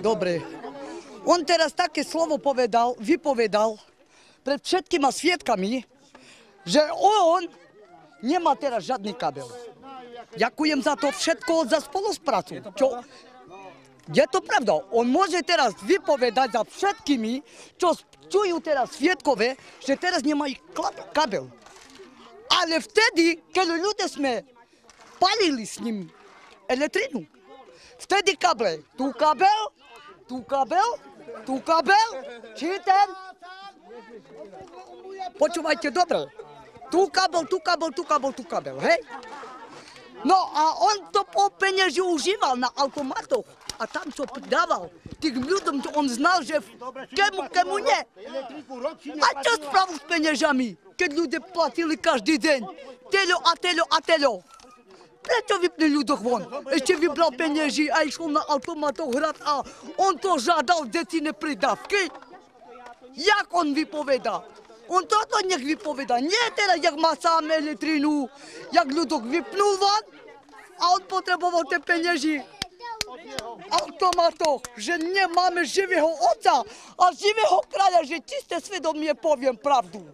Dobre. On teraz také slovo vypovedal pred všetkými svedkami, že on nemá teraz žiadny kabel. Ďakujem za to všetko, za spoluprácu. Je to pravda. On môže teraz vypovedať za všetkými, čo čujú teraz svedkové, že teraz nemajú kabel. Ale vtedy, keď ľudia sme palili s ním elektrinu, vtedy kabel. Tu kabel, tu kabel, tu kabel, či ten? Počúvajte dobre. Tu kabel, tu kabel, tu kabel, tu kabel, hej? No a on to po penieži užíval na automatoch. A tam, čo dával tým ľuďom, on znal, že kemu nie. A čo spravil s peniežami, keď ľudia platili každý deň? Teľo a teľo a teľo. Prečo vypne ľuďoch von? Ešte vybral penieži a išol na automatoch hrať a on to žádal deti nepridávky. Jak on vypovedá? On toto nech vypovedá. Nie teraz, jak má sám elektrinu, jak ľuďoch vypnul von a on potreboval tie penieži. Automatoch, že nemáme živého otca a živého kráľa, že čisté svedomie poviem pravdu.